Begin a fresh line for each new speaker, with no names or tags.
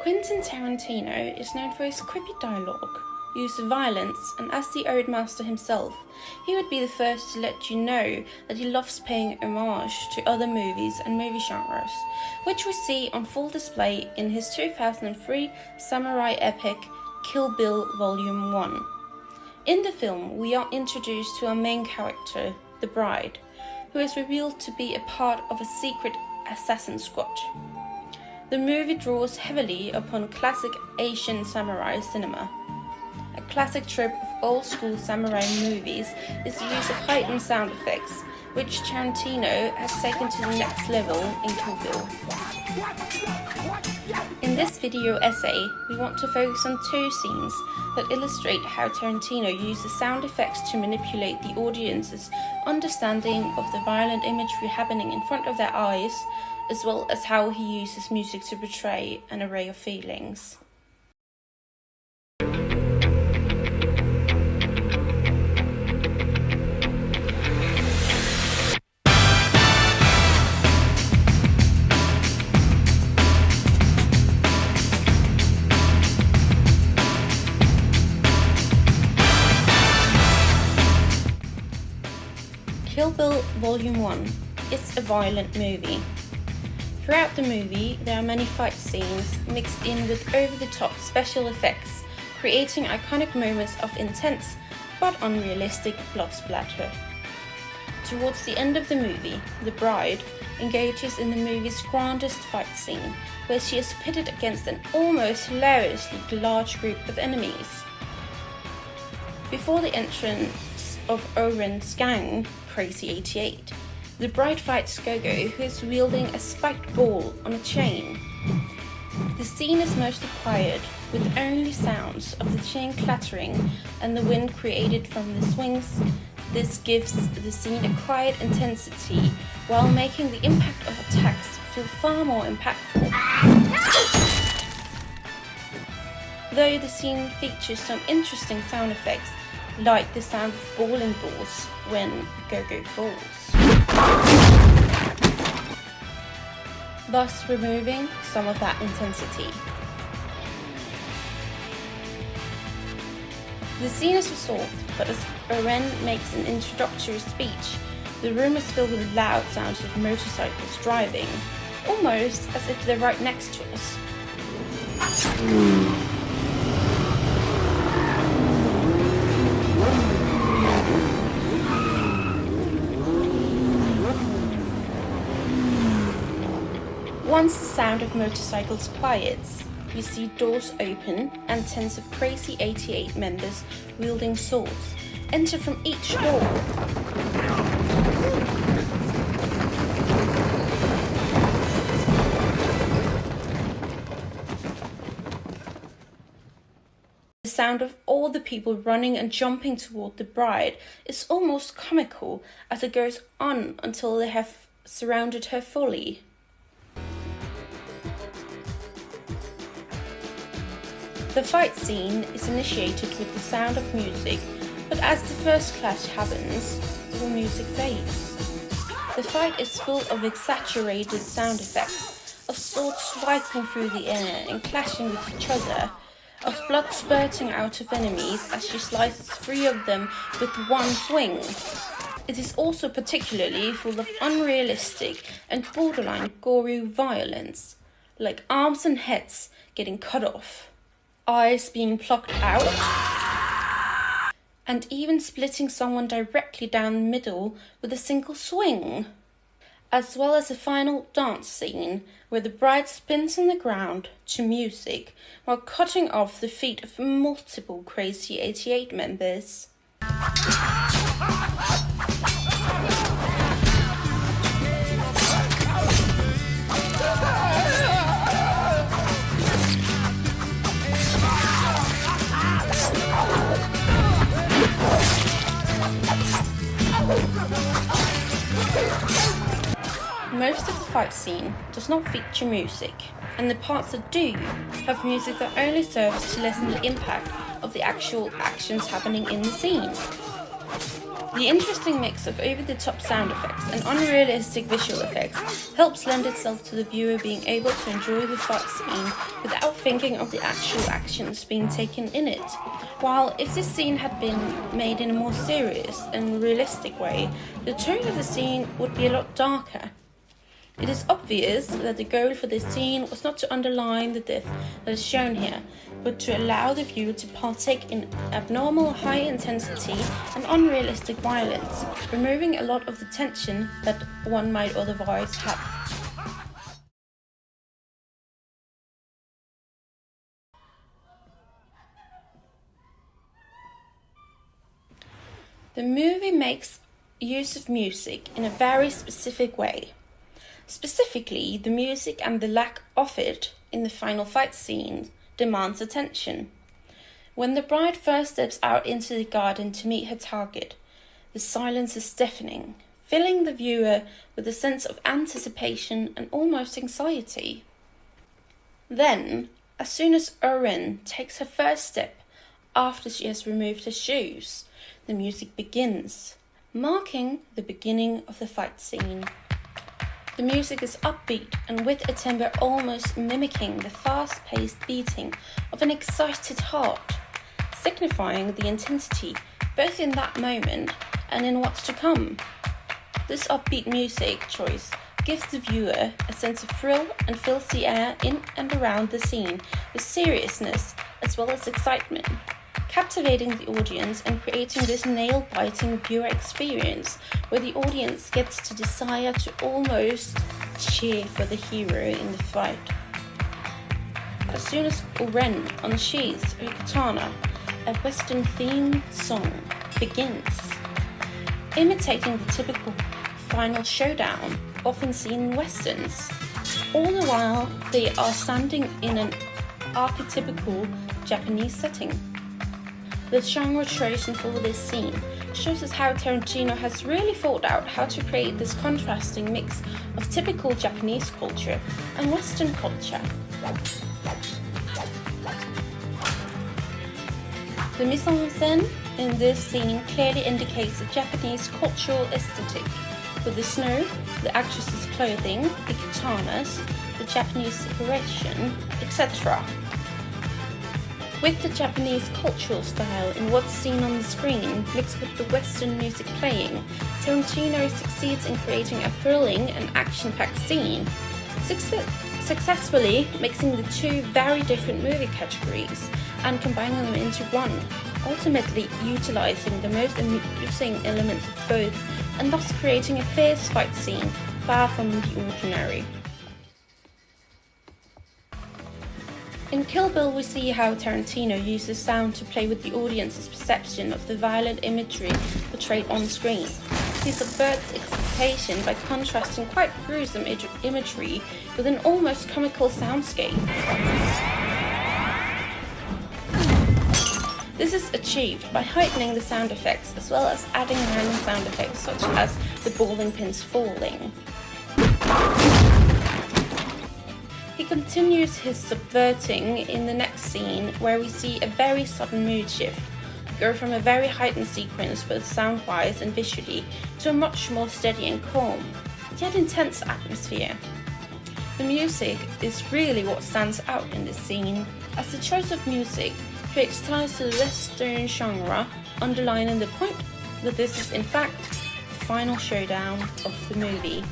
Quentin Tarantino is known for his quippy dialogue, use of violence, and as the Ode Master himself, he would be the first to let you know that he loves paying homage to other movies and movie genres, which we see on full display in his 2003 samurai epic Kill Bill Volume 1. In the film, we are introduced to our main character, the bride, who is revealed to be a part of a secret assassin squad. The movie draws heavily upon classic Asian samurai cinema. A classic trope of old-school samurai movies is the use of heightened sound effects, which Tarantino has taken to the next level in Kill Bill. In this video essay, we want to focus on two scenes that illustrate how Tarantino uses sound effects to manipulate the audience's understanding of the violent imagery happening in front of their eyes, as well as how he uses music to portray an array of feelings. Kill Bill Volume 1 is a violent movie. Throughout the movie, there are many fight scenes mixed in with over-the-top special effects, creating iconic moments of intense but unrealistic blood splatter. Towards the end of the movie, the bride engages in the movie's grandest fight scene, where she is pitted against an almost hilariously large group of enemies. Before the entrance of Oren's gang, Crazy 88, the bride fights Gogo, who is wielding a spiked ball on a chain. The scene is mostly quiet, with only sounds of the chain clattering and the wind created from the swings. This gives the scene a quiet intensity, while making the impact of attacks feel far more impactful. Though the scene features some interesting sound effects, like the sound of bowling balls when Gogo falls, thus removing some of that intensity. The scene is resolved, but as Oren makes an introductory speech, the room is filled with loud sounds of motorcycles driving, almost as if they're right next to us. Once the sound of motorcycles quiets, we see doors open and tens of Crazy 88 members wielding swords enter from each door. The sound of all the people running and jumping toward the bride is almost comical as it goes on until they have surrounded her fully. The fight scene is initiated with the sound of music, but as the first clash happens, the music fades. The fight is full of exaggerated sound effects, of swords striking through the air and clashing with each other, of blood spurting out of enemies as she slices 3 of them with one swing. It is also particularly full of unrealistic and borderline gory violence, like arms and heads getting cut off, eyes being plucked out, and even splitting someone directly down the middle with a single swing, as well as a final dance scene where the bride spins on the ground to music while cutting off the feet of multiple Crazy 88 members. Most of the fight scene does not feature music, and the parts that do have music that only serves to lessen the impact of the actual actions happening in the scene. The interesting mix of over-the-top sound effects and unrealistic visual effects helps lend itself to the viewer being able to enjoy the fight scene without thinking of the actual actions being taken in it. While if this scene had been made in a more serious and realistic way, the tone of the scene would be a lot darker. It is obvious that the goal for this scene was not to underline the death that is shown here, but to allow the viewer to partake in abnormal high intensity and unrealistic violence, removing a lot of the tension that one might otherwise have. The movie makes use of music in a very specific way. Specifically, the music and the lack of it in the final fight scene demands attention. When the bride first steps out into the garden to meet her target, the silence is deafening, filling the viewer with a sense of anticipation and almost anxiety. Then, as soon as Oren takes her first step after she has removed her shoes, the music begins, marking the beginning of the fight scene. The music is upbeat and with a tempo almost mimicking the fast-paced beating of an excited heart, signifying the intensity both in that moment and in what's to come. This upbeat music choice gives the viewer a sense of thrill and fills the air in and around the scene with seriousness as well as excitement, captivating the audience and creating this nail-biting viewer experience where the audience gets to desire to almost cheer for the hero in the fight. As soon as Oren unsheathes her katana, a Western-themed song begins, imitating the typical final showdown often seen in Westerns. All the while, they are standing in an archetypical Japanese setting. The genre chosen for this scene shows us how Tarantino has really thought out how to create this contrasting mix of typical Japanese culture and Western culture. The mise-en-scène in this scene clearly indicates a Japanese cultural aesthetic, with the snow, the actress's clothing, the katanas, the Japanese decoration, etc. With the Japanese cultural style in what's seen on the screen mixed with the Western music playing, Tarantino succeeds in creating a thrilling and action-packed scene, successfully mixing the two very different movie categories and combining them into one, ultimately utilizing the most amusing elements of both and thus creating a fierce fight scene far from the ordinary. In Kill Bill, we see how Tarantino uses sound to play with the audience's perception of the violent imagery portrayed on screen. He subverts expectation by contrasting quite gruesome imagery with an almost comical soundscape. This is achieved by heightening the sound effects as well as adding random sound effects such as the bowling pins falling. He continues his subverting in the next scene where we see a very sudden mood shift, go from a very heightened sequence both sound-wise and visually to a much more steady and calm, yet intense atmosphere. The music is really what stands out in this scene, as the choice of music creates ties to the Western genre, underlining the point that this is in fact the final showdown of the movie.